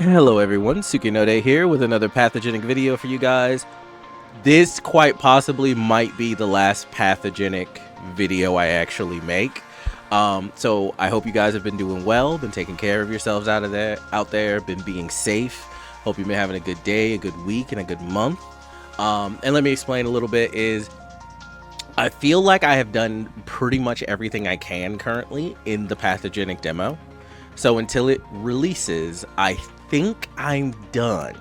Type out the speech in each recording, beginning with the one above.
Hello everyone, Sukinode here with another Pathogenic video for you guys. This quite possibly might be the last Pathogenic video I actually make. So I hope you guys have been doing well, been taking care of yourselves out there, been being safe. Hope you've been having a good day, a good week, and a good month. And let me explain a little bit I feel like I have done pretty much everything I can currently in the Pathogenic demo. So until it releases, I think I'm done.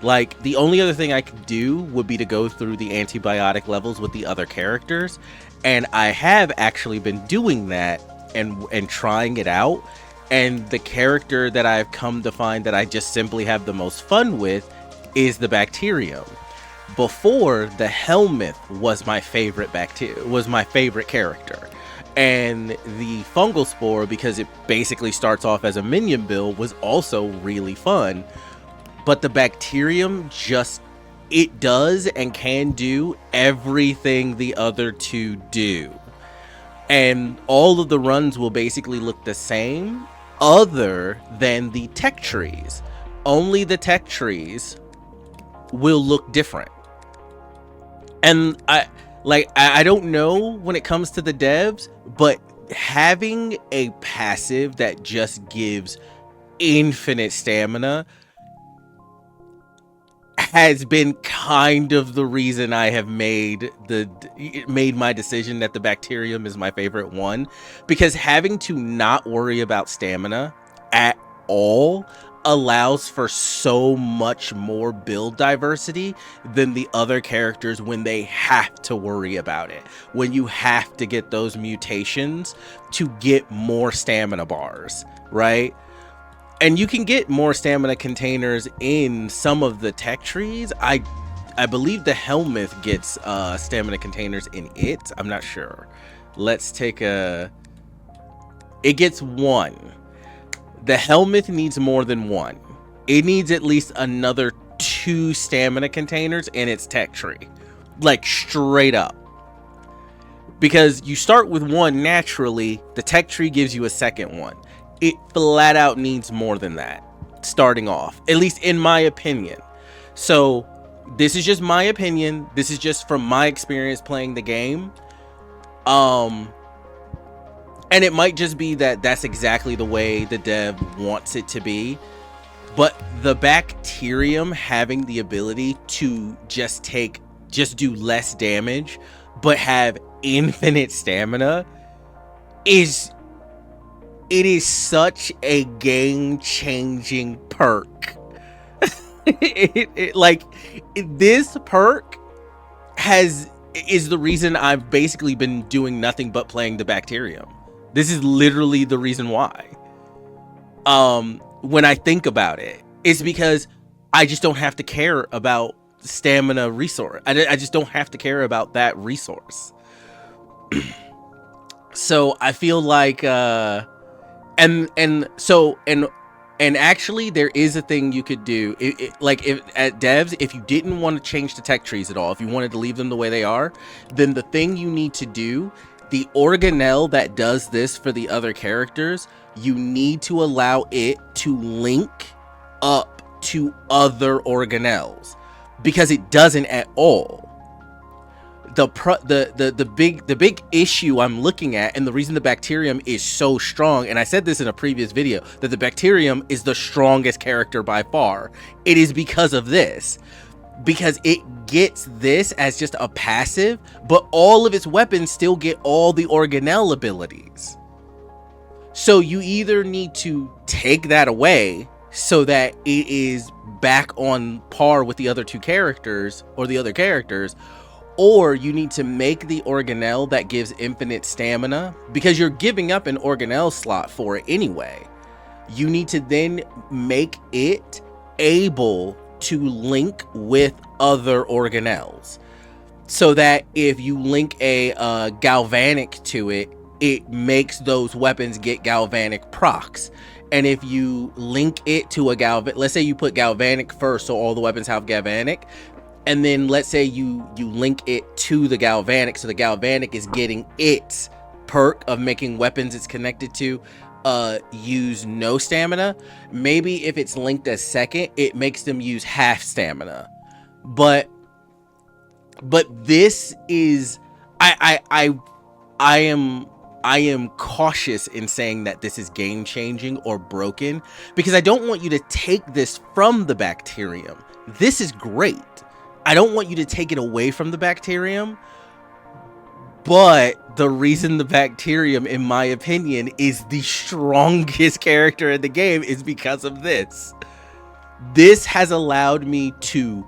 Like, the only other thing I could do would be to go through the antibiotic levels with the other characters, and I have actually been doing that and trying it out. And the character that I've come to find that I just simply have the most fun with is the bacterium. Before, the Helminth was my favorite character. And the fungal spore, because it basically starts off as a minion build, was also really fun. But the bacterium it does and can do everything the other two do. And all of the runs will basically look the same other than the tech trees. Only the tech trees will look different. And I don't know when it comes to the devs, but having a passive that just gives infinite stamina has been kind of the reason I have made my decision that the bacterium is my favorite one, because having to not worry about stamina at all allows for so much more build diversity than the other characters when they have to worry about it, when you have to get those mutations to get more stamina bars, right? And you can get more stamina containers in some of the tech trees. I believe the Helminth gets stamina containers in it. I'm not sure. Let's take it gets one. The Helminth needs more than one. It needs at least another 2 stamina containers in its tech tree. Like, straight up. Because you start with one naturally, the tech tree gives you a second one. It flat out needs more than that, starting off. At least in my opinion. So, this is just my opinion. This is just from my experience playing the game. And it might just be that that's exactly the way the dev wants it to be. But the bacterium having the ability to just do less damage, but have infinite stamina is such a game-changing perk. This perk is the reason I've basically been doing nothing but playing the bacterium. This is literally the reason why. When I think about it, it's because I just don't have to care about stamina resource. I just don't have to care about that resource. So I feel like, and actually there is a thing you could do. At devs, if you didn't want to change the tech trees at all, if you wanted to leave them the way they are, then the thing you need to do, the organelle that does this for the other characters, you need to allow it to link up to other organelles, because it doesn't at all. The big issue I'm looking at, and the reason the bacterium is so strong, and I said this in a previous video, that the bacterium is the strongest character by far, it is because of this. Because it gets this as just a passive, but all of its weapons still get all the organelle abilities. So you either need to take that away so that it is back on par with the other two characters, or the other characters, or you need to make the organelle that gives infinite stamina, because you're giving up an organelle slot for it anyway. You need to then make it able to link with other organelles, so that if you link a galvanic to it, it makes those weapons get galvanic procs. And if you link it to a let's say you put galvanic first, so all the weapons have galvanic, and then let's say you link it to the galvanic, so the galvanic is getting its perk of making weapons it's connected to use no stamina. Maybe if it's linked as second, it makes them use half stamina. But this is, I am cautious in saying that this is game changing or broken, because I don't want you to take this from the bacterium. This is great. I don't want you to take it away from the bacterium. But the reason the bacterium, in my opinion, is the strongest character in the game is because of this. This has allowed me to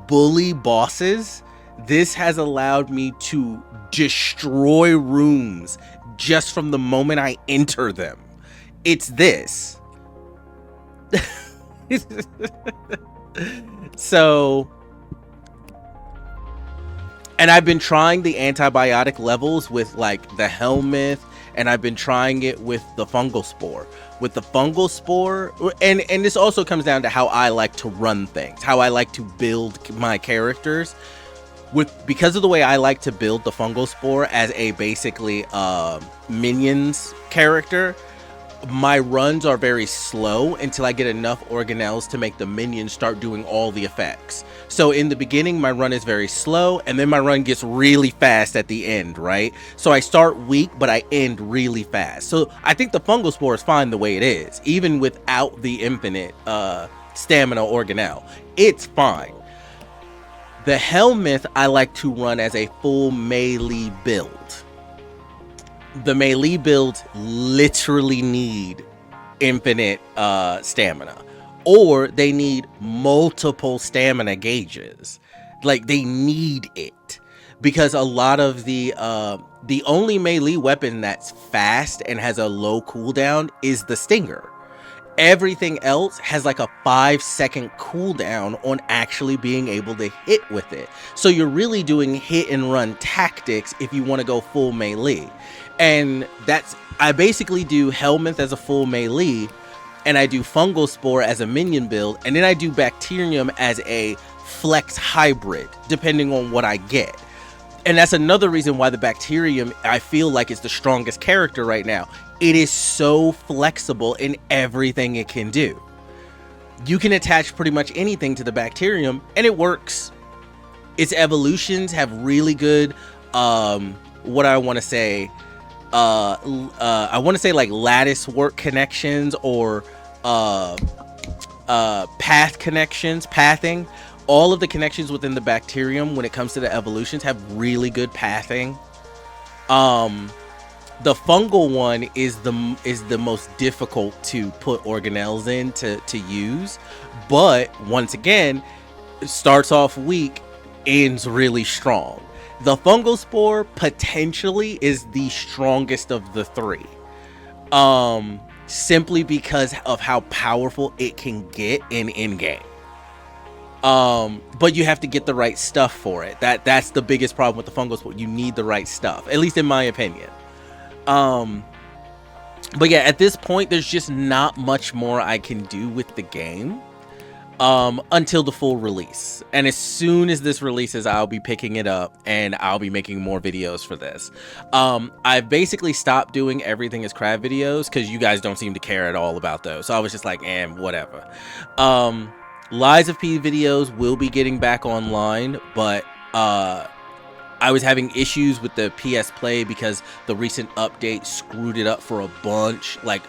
bully bosses. This has allowed me to destroy rooms just from the moment I enter them. It's this. So... And I've been trying the antibiotic levels with like the Helminth, and I've been trying it with the fungal spore. With the fungal spore, and this also comes down to how I like to run things, how I like to build my characters. Because of the way I like to build the fungal spore as a basically minions character, my runs are very slow until I get enough organelles to make the minions start doing all the effects. So in the beginning, my run is very slow, and then my run gets really fast at the end, right? So I start weak, but I end really fast. So I think the fungal spore is fine the way it is, even without the infinite stamina organelle. It's fine. The Helminth I like to run as a full melee build. The melee builds literally need infinite stamina, or they need multiple stamina gauges. Like, they need it, because a lot of the only melee weapon that's fast and has a low cooldown is the Stinger. Everything else has like a 5-second cooldown on actually being able to hit with it. So you're really doing hit and run tactics if you want to go full melee. And I basically do Helminth as a full melee, and I do Fungal Spore as a minion build, and then I do Bacterium as a flex hybrid, depending on what I get. And that's another reason why the Bacterium, I feel like, is the strongest character right now. It is so flexible in everything it can do. You can attach pretty much anything to the Bacterium, and it works. Its evolutions have really good, what I want to say, I want to say like lattice work connections, or path connections, pathing. All of the connections within the Bacterium, when it comes to the evolutions, have really good pathing. The fungal one is the most difficult to put organelles in to use, but once again, it starts off weak, ends really strong. The fungal spore potentially is the strongest of the three, simply because of how powerful it can get in game. But you have to get the right stuff for it. That's the biggest problem with the fungal spore. You need the right stuff, at least in my opinion. But yeah, at this point, there's just not much more I can do with the game until the full release. And as soon as this releases, I'll be picking it up and I'll be making more videos for this. I've basically stopped doing everything as crab videos because you guys don't seem to care at all about those. So I was just like, whatever. Lies of P videos will be getting back online, but I was having issues with the PS Play because the recent update screwed it up for a bunch, like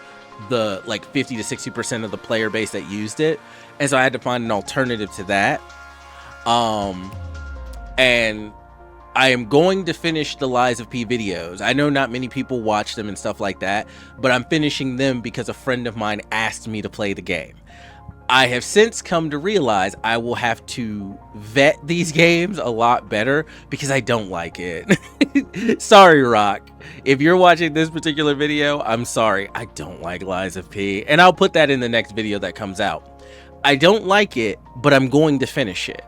50 to 60% of the player base that used it, and so I had to find an alternative to that. And I am going to finish the Lies of P videos. I know not many people watch them and stuff like that, but I'm finishing them because a friend of mine asked me to play the game. I have since come to realize I will have to vet these games a lot better because I don't like it. Sorry, Rock. If you're watching this particular video, I'm sorry. I don't like Lies of P, and I'll put that in the next video that comes out. I don't like it, but I'm going to finish it.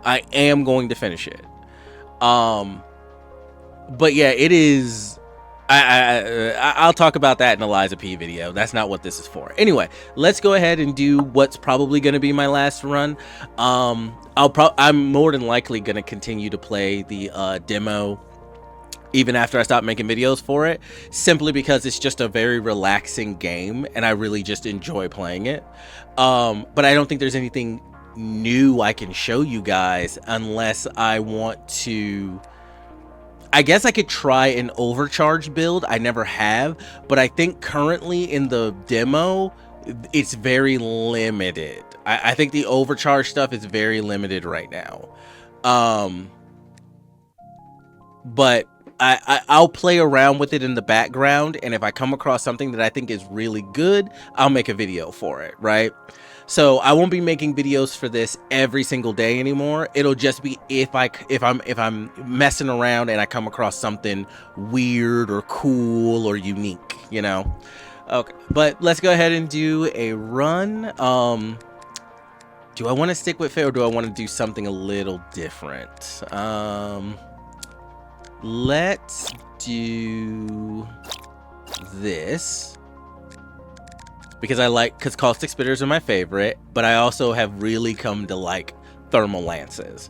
I am going to finish it. But yeah, it is... I'll talk about that in a Lies of P video. That's not what this is for. Anyway, let's go ahead and do what's probably going to be my last run. I'm more than likely going to continue to play the demo even after I stopped making videos for it, simply because it's just a very relaxing game and I really just enjoy playing it. But I don't think there's anything new I can show you guys unless I want to. I guess I could try an overcharge build. I never have, but I think currently in the demo, it's very limited. I think the overcharge stuff is very limited right now. But I'll play around with it in the background, and if I come across something that I think is really good, I'll make a video for it, right? So I won't be making videos for this every single day anymore. It'll just be if I'm messing around and I come across something weird or cool or unique, you know. Okay, but let's go ahead and do a run. Do I want to stick with Faye or do I want to do something a little different? Let's do this. Because caustic spitters are my favorite, but I also have really come to like thermal lances.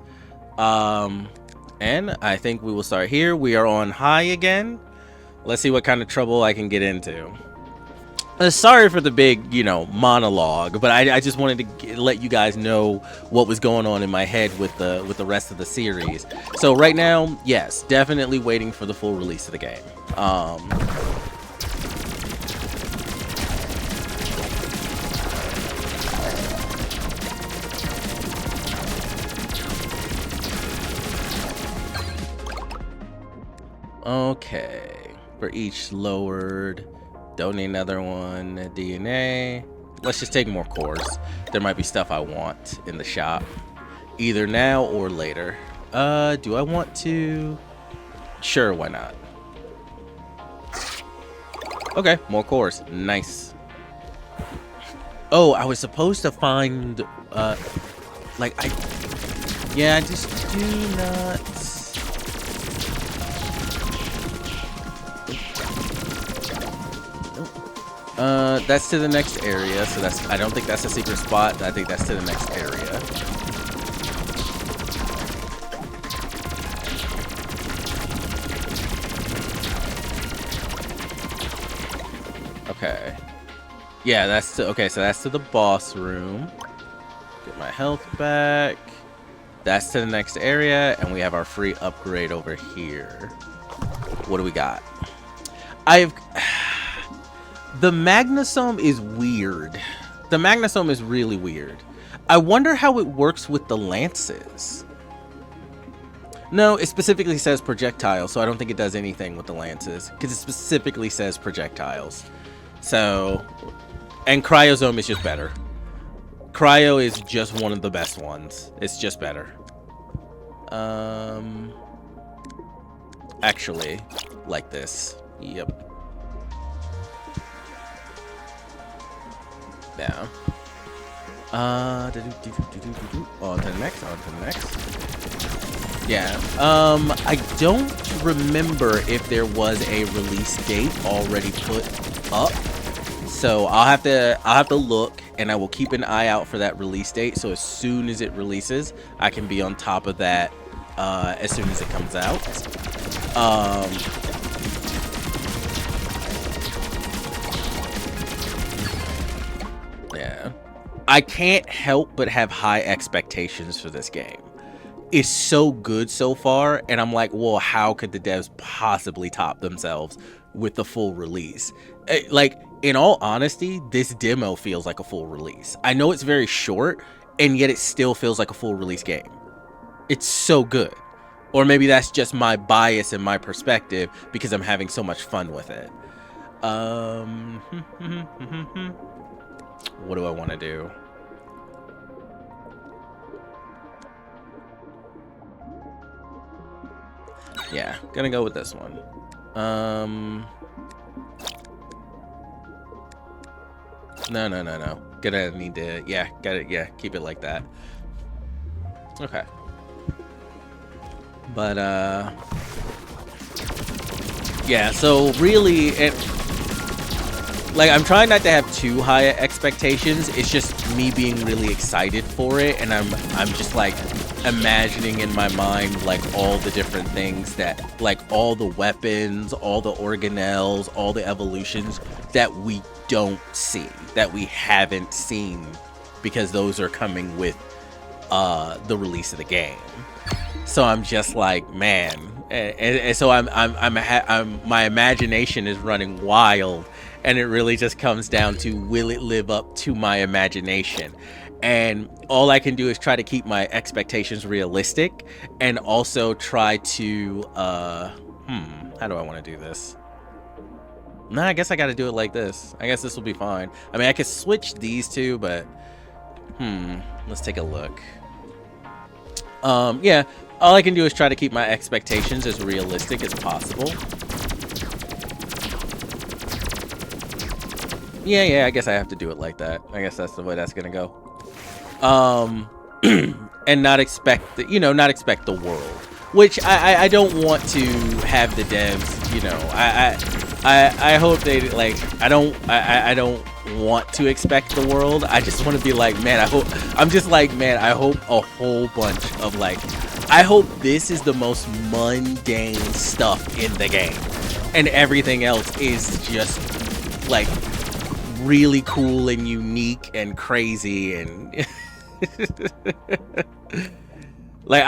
And I think we will start here. We are on high again. Let's see what kind of trouble I can get into. Sorry for the big, you know, monologue, but I just wanted to let you guys know what was going on in my head with the rest of the series. So right now, yes, definitely waiting for the full release of the game. Okay, for each lowered, don't need another one. DNA. Let's just take more cores. There might be stuff I want in the shop, either now or later. Do I want to? Sure, why not? Okay, more cores. Nice. Oh, I was supposed to find, like yeah, I just do not. That's to the next area, so I don't think that's a secret spot. I think that's to the next area. Okay. Yeah, okay, so that's to the boss room. Get my health back. That's to the next area, and we have our free upgrade over here. What do we got? The Magnusome is weird. The Magnusome is really weird. I wonder how it works with the lances. No, it specifically says projectiles, so I don't think it does anything with the lances, because it specifically says projectiles. So, and Cryosome is just better. Cryo is just one of the best ones. It's just better. Actually, like this. Yep. Yeah. On to the next, on to the next. Yeah. I don't remember if there was a release date already put up. So I'll have to look, and I will keep an eye out for that release date. So as soon as it releases, I can be on top of that as soon as it comes out. Yeah. I can't help but have high expectations for this game. It's so good so far, and I'm like, well, how could the devs possibly top themselves with the full release? Like, in all honesty, this demo feels like a full release. I know it's very short, and yet it still feels like a full release game. It's so good. Or maybe that's just my bias and my perspective because I'm having so much fun with it. What do I want to do? Yeah, gonna go with this one. No. Gonna need to, yeah, keep it like that. Okay. But, yeah, so really, like, I'm trying not to have too high expectations. It's just me being really excited for it, and I'm just like, imagining in my mind like all the different things that, like all the weapons, all the organelles, all the evolutions that we don't see, that we haven't seen, because those are coming with the release of the game. So I'm just like, man, and so I'm my imagination is running wild, and it really just comes down to, will it live up to my imagination? And all I can do is try to keep my expectations realistic, and also try to how do I want to do this? Nah, I guess I got to do it like this. I guess this will be fine. I mean, I could switch these two, but let's take a look. Yeah, all I can do is try to keep my expectations as realistic as possible. Yeah, I guess I have to do it like that. I guess that's the way that's gonna go. And not expect the, not expect the world, which I don't want to have the devs, I hope they, like, I don't want to expect the world. I just want to be like, man, I hope a whole bunch of, like, I hope this is the most mundane stuff in the game, and everything else is just like really cool and unique and crazy and like,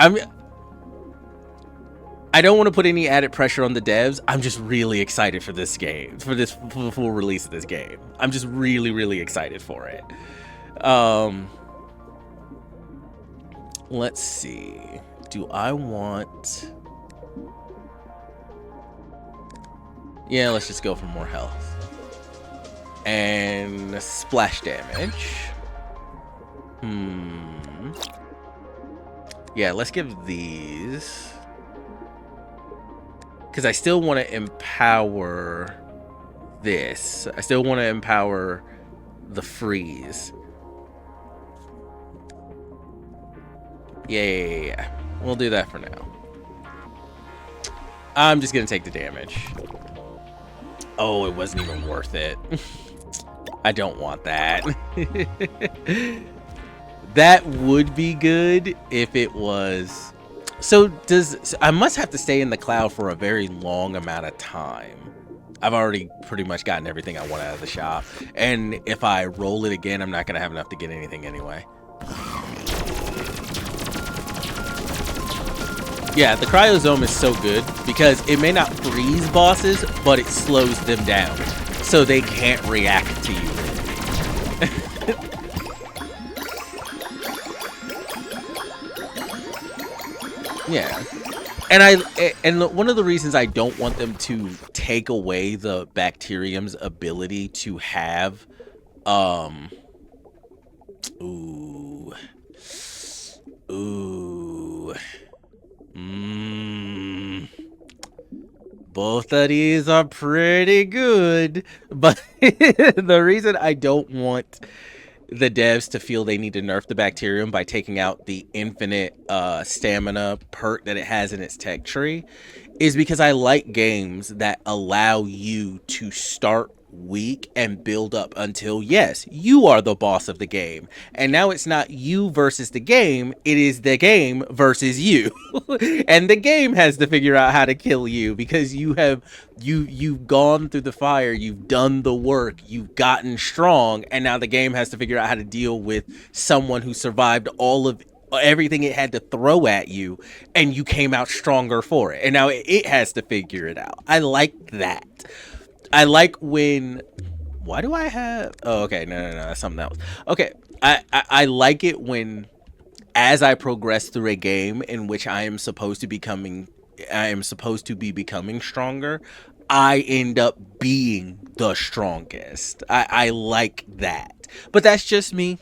I don't want to put any added pressure on the devs. I'm just really excited for this game, for the full release of this game. I'm just really, really excited for it. Let's see. Do I want... Yeah, let's just go for more health. And splash damage. Yeah, let's give these... Because I still want to empower this. I still want to empower the freeze. Yeah. We'll do that for now. I'm just going to take the damage. Oh, it wasn't even worth it. I don't want that. That would be good if it was... So I must have to stay in the cloud for a very long amount of time. I've already pretty much gotten everything I want out of the shop. And if I roll it again, I'm not going to have enough to get anything anyway. Yeah, the cryosome is so good because it may not freeze bosses, but it slows them down, so they can't react to you. Yeah. And one of the reasons I don't want them to take away the bacterium's ability to have both of these are pretty good, but the reason I don't want the devs to feel they need to nerf the bacterium by taking out the infinite stamina perk that it has in its tech tree is because I like games that allow you to start weak and build up until, yes, you are the boss of the game. And now it's not you versus the game, it is the game versus you. And the game has to figure out how to kill you because you've gone through the fire, you've done the work, you've gotten strong, and now the game has to figure out how to deal with someone who survived all of everything it had to throw at you, and you came out stronger for it, and now it has to figure it out. I like that. I like when... Why do I have... Oh, okay. No. That's something else. Okay. I like it when, as I progress through a game in which I am supposed to be becoming stronger, I end up being the strongest. I like that. But that's just me.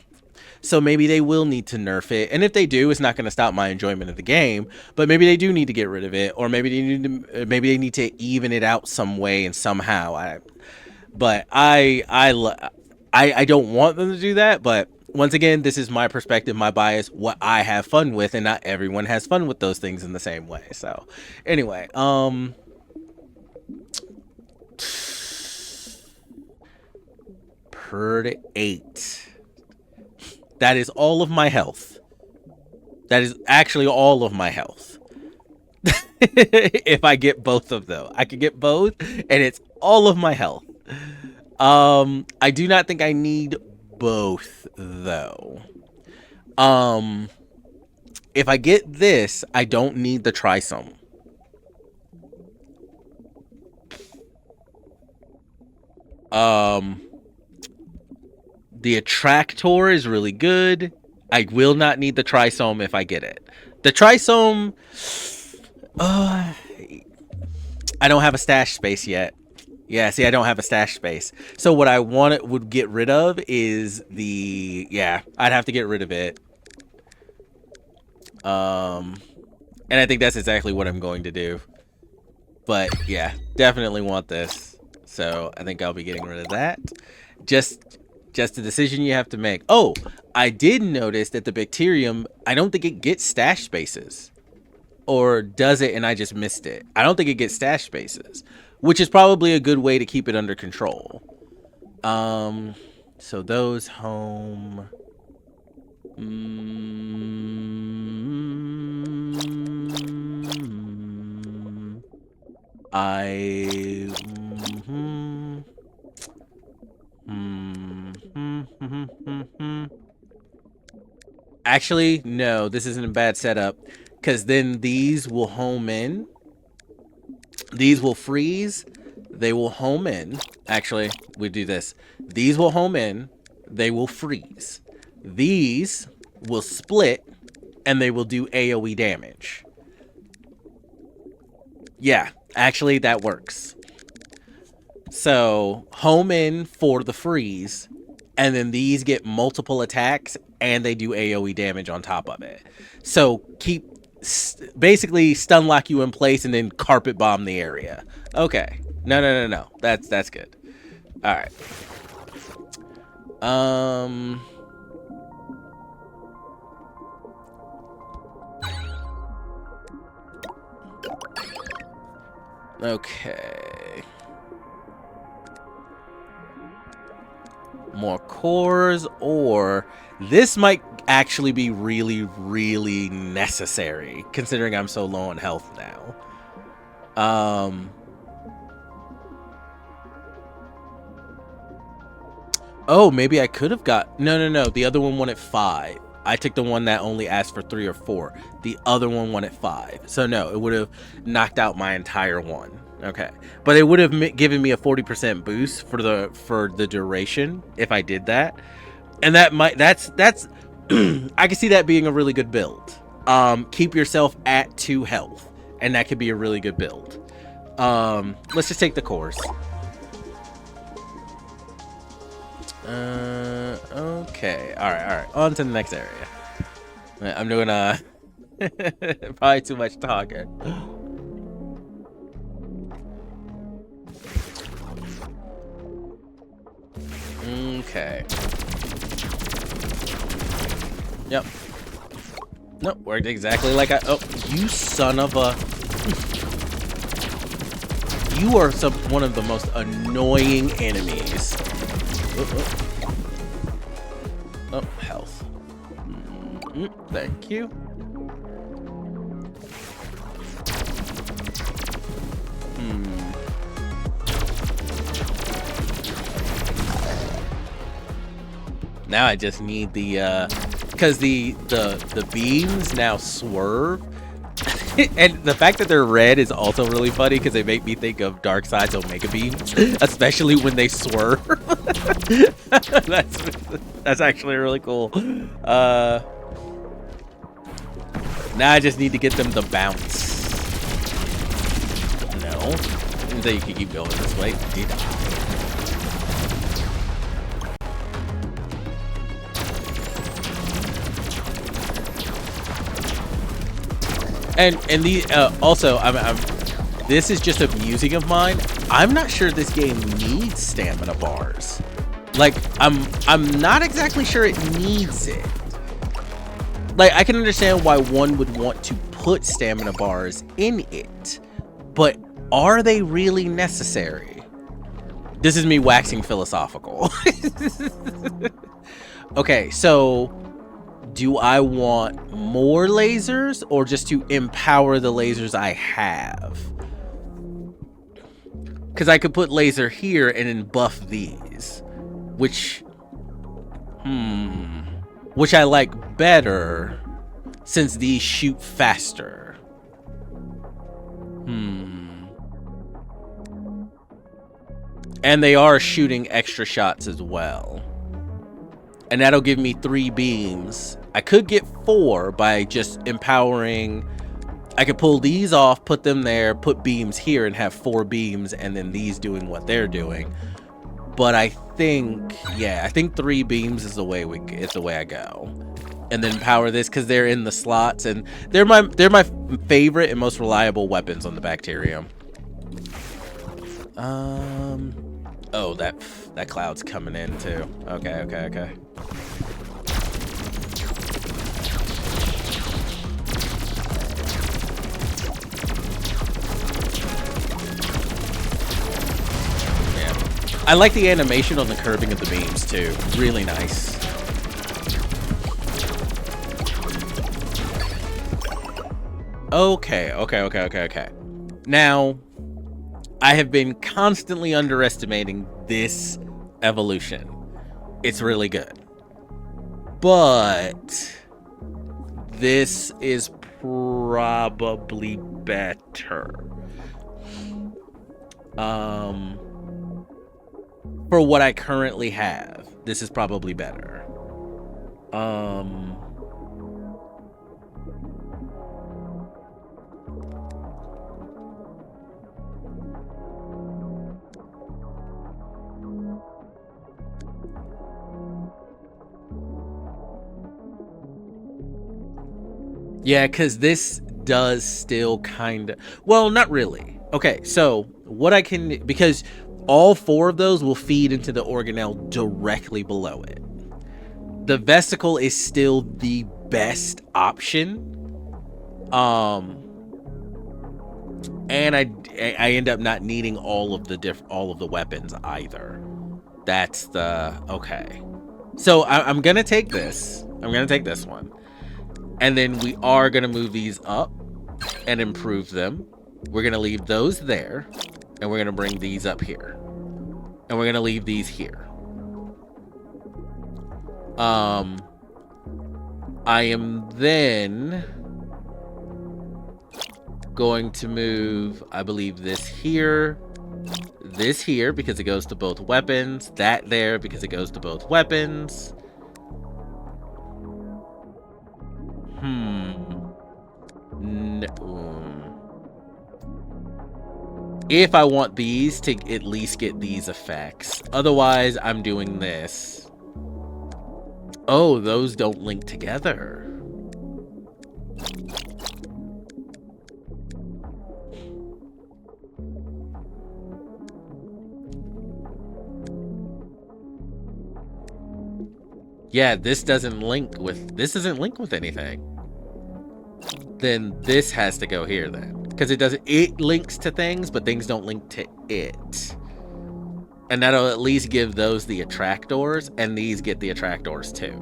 So maybe they will need to nerf it. And if they do, it's not going to stop my enjoyment of the game. But maybe they do need to get rid of it. Or maybe they need to even it out some way and somehow. I don't want them to do that. But once again, this is my perspective, my bias, what I have fun with. And not everyone has fun with those things in the same way. So anyway, per 8. That is all of my health. That is actually all of my health. If I get both of them, I could get both, and it's all of my health. I do not think I need both though. If I get this, I don't need the trisome. The attractor is really good. I will not need the trisome if I get it. The trisome, I don't have a stash space yet. Yeah, see, I don't have a stash space. So what I would get rid of is the, yeah, I'd have to get rid of it. And I think that's exactly what I'm going to do. But yeah, definitely want this. So I think I'll be getting rid of that. Just a decision you have to make. Oh, I did notice that the bacterium, I don't think it gets stash spaces. Or does it and I just missed it? I don't think it gets stash spaces, which is probably a good way to keep it under control. So those home. Actually, no, this isn't a bad setup, because then these will home in. These will freeze. They will home in. Actually, we do this. These will home in. They will freeze. These will split, and they will do AoE damage. Yeah, actually, that works. So, home in for the freeze, and then these get multiple attacks, and they do AoE damage on top of it. So, basically stun lock you in place and then carpet bomb the area. Okay. No. That's good. All right. Okay. More cores, or this might actually be really, really necessary, considering I'm so low on health now. Oh, maybe I could have got... No. The other one wanted 5. I took the one that only asked for 3 or 4. The other one wanted 5. So no, it would have knocked out my entire one. Okay, but it would have given me a 40% boost for the duration if I did that, and that's I can see that being a really good build. Keep yourself at 2 health, and that could be a really good build. Let's just take the cores. Okay, all right, on to the next area. I'm doing probably too much talking. Okay. Yep. Nope, worked exactly like I... Oh, you son of a... You are one of the most annoying enemies. Oh, health. Thank you. Now I just need the because the beams now swerve. And the fact that they're red is also really funny because they make me think of Darkseid's Omega beams, especially when they swerve. That's actually really cool. Now I just need to get them to bounce. No, didn't think you could keep going this way, did I? And the also, this is just a musing of mine. I'm not sure this game needs stamina bars. Like, I'm not exactly sure it needs it. Like, I can understand why one would want to put stamina bars in it, but are they really necessary? This is me waxing philosophical. Okay, so do I want more lasers or just to empower the lasers I have? Because I could put laser here and then buff these, which I like better since these shoot faster. And they are shooting extra shots as well. And that'll give me 3 beams. I could get 4 by just empowering. I could pull these off, put them there, put beams here, and have 4 beams, and then these doing what they're doing. But I think, yeah, I think 3 beams is the way I go. And then power this because they're in the slots, and they're my favorite and most reliable weapons on the bacterium. Oh, that cloud's coming in too. Okay. I like the animation on the curving of the beams too. Really nice. Okay. Now, I have been constantly underestimating this evolution. It's really good. But this is probably better. For what I currently have, this is probably better. Yeah, because this does still kind of... Well, not really. Okay, so what I can... Because all 4 of those will feed into the organelle directly below it. The vesicle is still the best option. And I end up not needing all of the weapons either. That's the... Okay. So I'm going to take this. I'm going to take this one. And then we are going to move these up and improve them. We're going to leave those there. And we're going to bring these up here. And we're going to leave these here. I am then going to move, I believe, this here, because it goes to both weapons, that there because it goes to both weapons. If I want these to at least get these effects. Otherwise, I'm doing this. Oh, those don't link together. Yeah, this doesn't link with... This doesn't link with anything. Then this has to go here then. Because it doesn't... It links to things, but things don't link to it. And that'll at least give those the attractors, and these get the attractors too.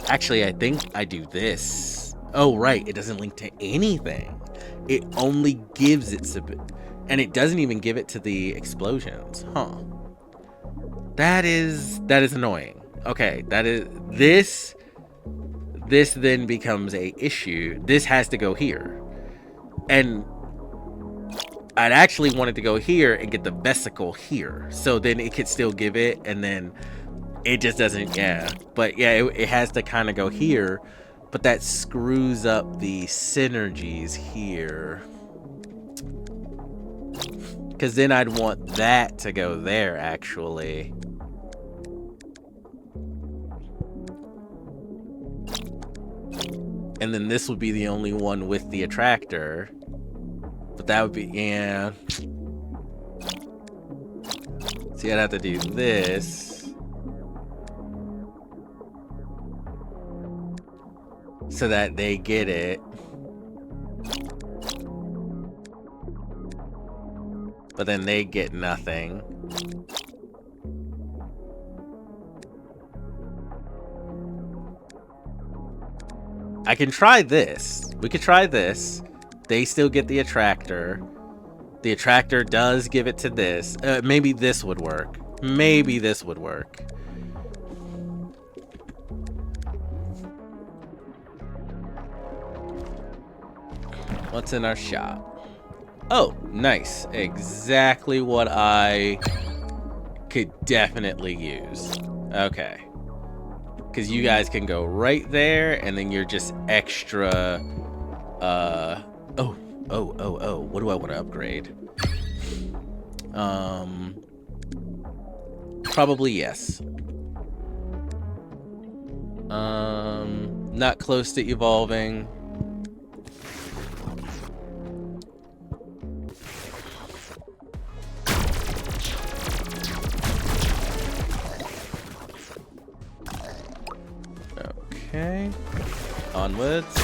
Actually, I think I do this. Oh, right. It doesn't link to anything. It only gives it... And it doesn't even give it to the explosions. Huh. That is annoying. Okay, that is... This then becomes a issue. This has to go here. And I'd actually want it to go here and get the vesicle here. So then it could still give it, and then it just doesn't, yeah. But yeah, it has to kind of go here. But that screws up the synergies here. Because then I'd want that to go there, actually. And then this would be the only one with the attractor. But that would be, yeah. See, I'd have to do this. So that they get it. but then they get nothing. I can try this. We could try this. They still get the attractor. The attractor does give it to this. Maybe this would work. Maybe this would work. What's in our shop? Oh, nice. Exactly what I could definitely use. Okay. Because you guys can go right there, and then you're just extra, oh, what do I want to upgrade? Probably yes. Not close to evolving. Okay, onwards.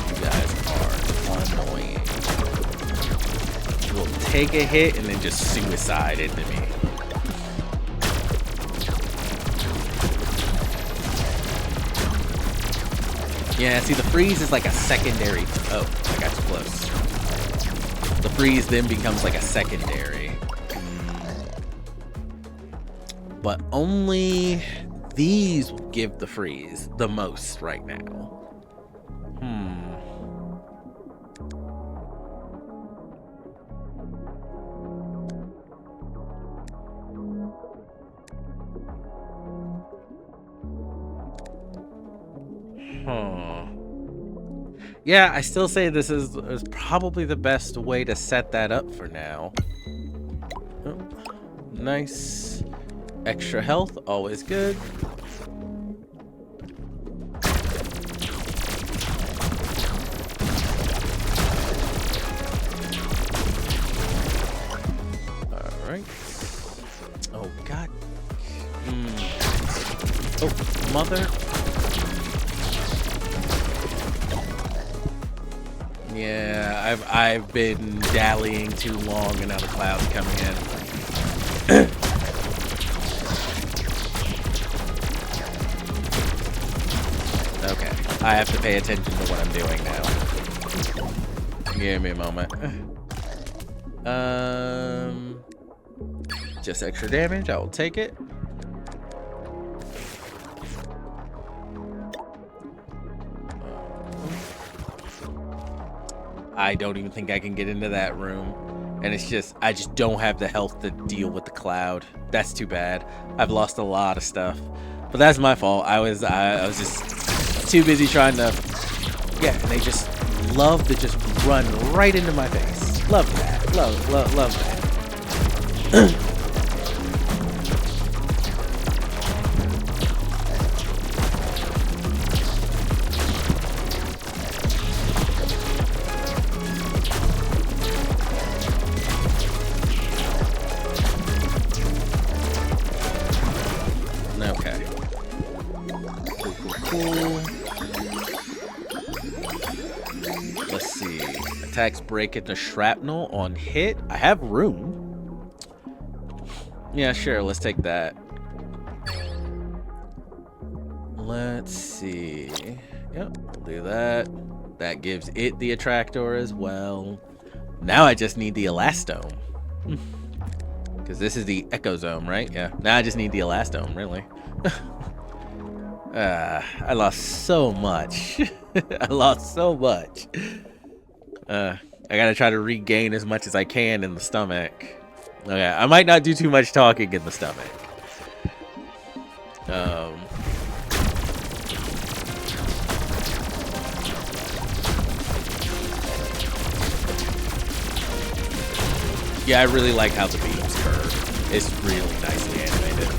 You guys are annoying. Will take a hit and then just suicide into me. Yeah, see, the freeze is like a secondary. Oh, I got too close. The freeze then becomes like a secondary. But only these will give the freeze the most right now. Yeah, I still say this is probably the best way to set that up for now. Oh, nice. Extra health, always good. Alright. Oh, God. Oh, mother. Yeah, I've been dallying too long and now the cloud's coming in. Okay, I have to pay attention to what I'm doing now. Give me a moment. Just extra damage, I will take it. I don't even think I can get into that room. And it's just, I just don't have the health to deal with the cloud. That's too bad. I've lost a lot of stuff. But that's my fault. I was just too busy trying to, yeah, and they just love to just run right into my face. Love that. Love that. Let's see. Attacks break into shrapnel on hit. I have room. Yeah, sure. Let's take that. Let's see. Yep, we'll do that. That gives it the attractor as well. Now I just need the elastome. Because this is the ecozome, right? Yeah. Now I just need the elastome, really. I lost so much. I lost so much. I gotta try to regain as much as I can in the stomach. Okay, I might not do too much talking in the stomach. Yeah, I really like how the beams curve. It's really nicely animated.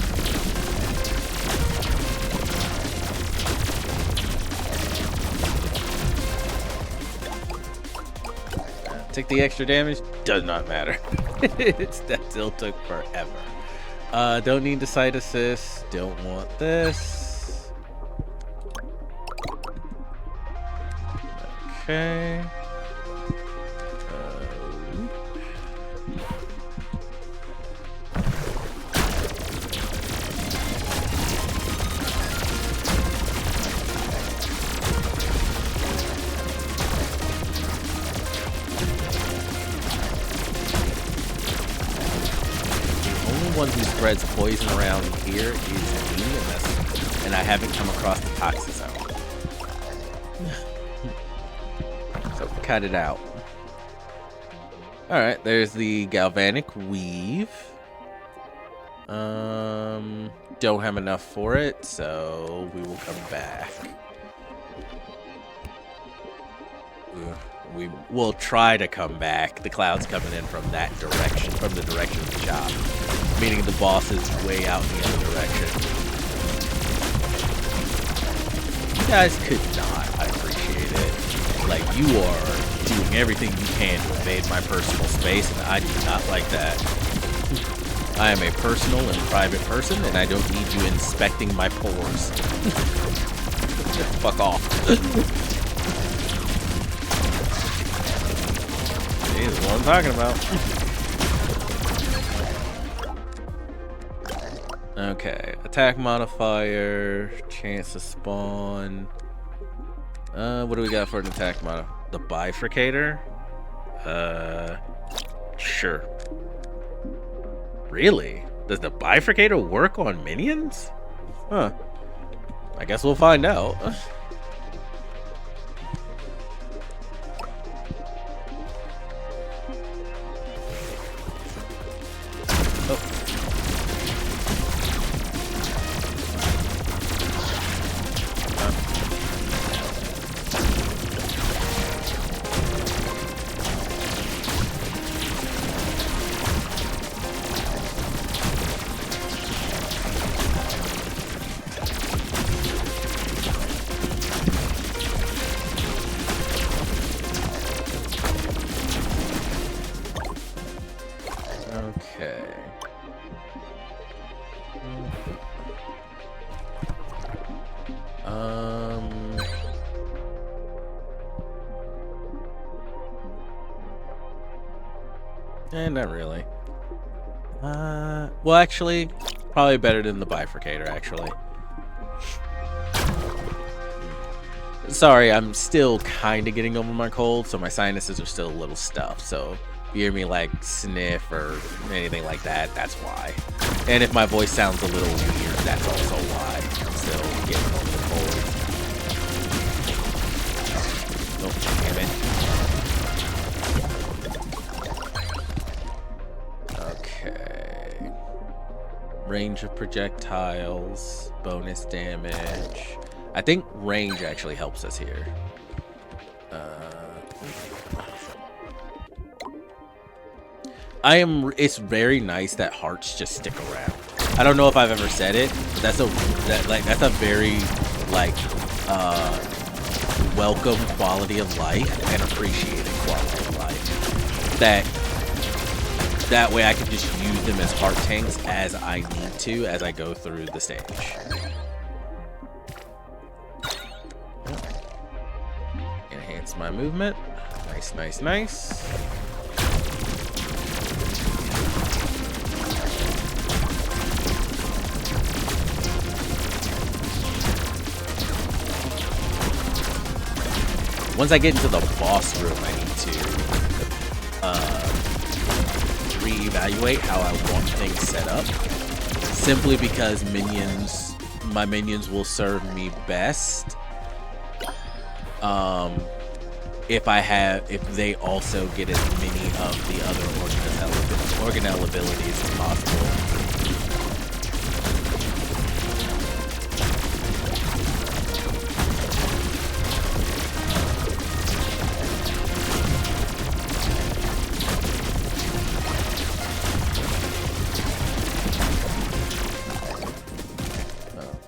Take the extra damage, does not matter. That still took forever. Don't need the side assist, don't want this. Okay. one who spreads poison around here is me, and I haven't come across the toxic zone. So cut it out. Alright, there's the galvanic weave. Don't have enough for it, so we will come back. We will try to come back. The cloud's coming in from that direction, from the direction of the shop. Meaning the boss is way out in the other direction. You guys could not. I appreciate it. Like, you are doing everything you can to invade my personal space, and I do not like that. I am a personal and private person, and I don't need you inspecting my pores. Fuck off. See, this is what I'm talking about. Okay, attack modifier, chance to spawn. What do we got for an attack modifier? The bifurcator? Sure. Really? Does the bifurcator work on minions? Huh. I guess we'll find out. Not really. Well, actually, probably better than the bifurcator, actually. Sorry, I'm still kind of getting over my cold, so my sinuses are still a little stuffed. So if you hear me like sniff or anything like that, that's why. And if my voice sounds a little weird, that's also why. I'm still getting over the cold. Oh, damn it. Range of projectiles, bonus damage. I think range actually helps us here. It's very nice that hearts just stick around. I don't know if I've ever said it, but that's a very like welcome quality of life and appreciated quality of life. That way I can just use them as heart tanks as I need to as I go through the stage. Enhance my movement. Nice, nice, nice. Once I get into the boss room, I need to reevaluate how I want things set up, simply because my minions will serve me best if they also get as many of the other organelle abilities as possible.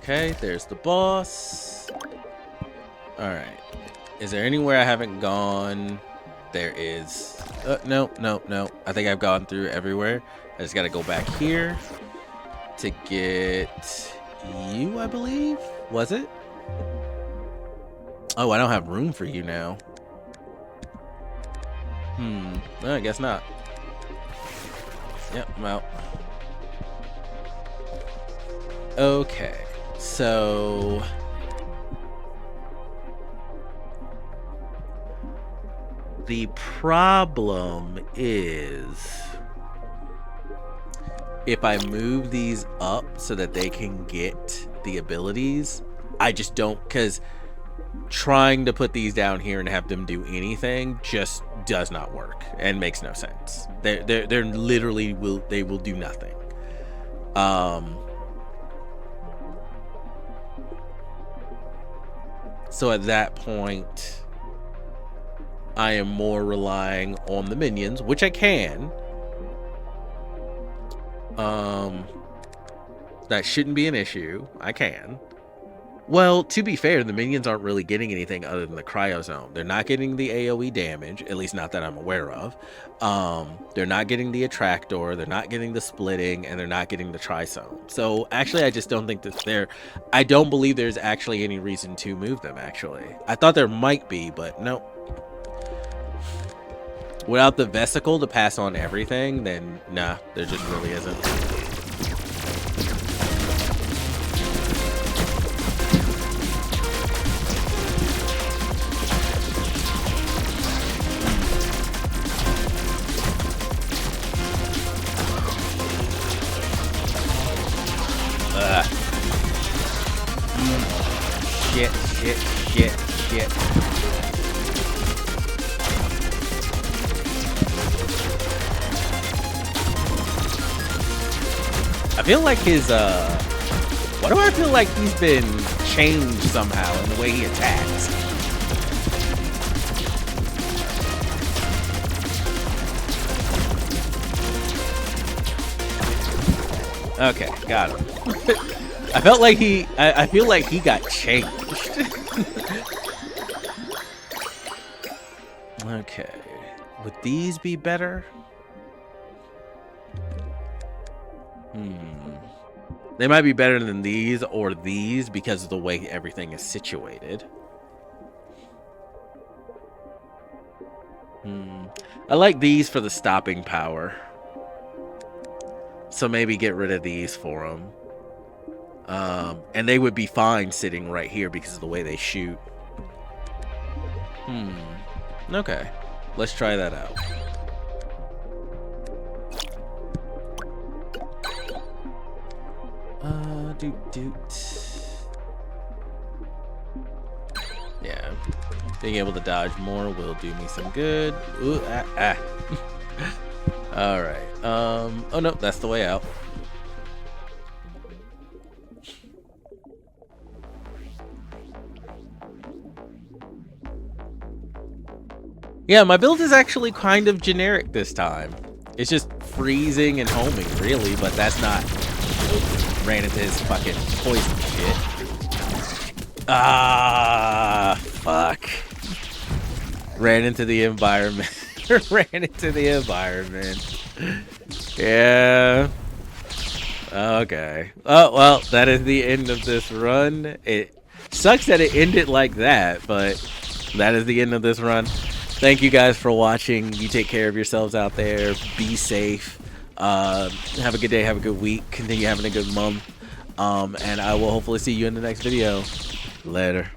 Okay, there's the boss. Alright. Is there anywhere I haven't gone? There is. No. I think I've gone through everywhere. I just gotta go back here to get you, I believe? Was it? Oh, I don't have room for you now. No, I guess not. Yep, I'm out. Okay. So the problem is if I move these up so that they can get the abilities, I just don't, because trying to put these down here and have them do anything just does not work and makes no sense. They're literally will do nothing. So at that point, I am more relying on the minions, which I can. That shouldn't be an issue. I can. Well, to be fair, the minions aren't really getting anything other than the cryozone. They're not getting the AoE damage, at least not that I'm aware of. They're not getting the attractor, they're not getting the splitting, and they're not getting the trisome. So actually, I just don't think that I don't believe there's actually any reason to move them, actually. I thought there might be, but no. Without the vesicle to pass on everything, then nah, there just really isn't. Shit. I feel like his, why do I feel like he's been changed somehow in the way he attacks? Okay, got him. I felt like I feel like he got changed. Okay, would these be better? They might be better than these or these because of the way everything is situated. I like these for the stopping power. So maybe get rid of these for them. And they would be fine sitting right here because of the way they shoot. Okay, let's try that out. Yeah, being able to dodge more will do me some good. Ooh, All right. Oh no, that's the way out. Yeah, my build is actually kind of generic this time. It's just freezing and homing, really, but that's not... Ran into his fucking poison shit. Ah, fuck. Ran into the environment. Ran into the environment. Yeah. Okay. Oh, well, that is the end of this run. It sucks that it ended like that, but that is the end of this run. Thank you guys for watching. You take care of yourselves out there. Be safe. Have a good day. Have a good week. Continue having a good month. And I will hopefully see you in the next video. Later.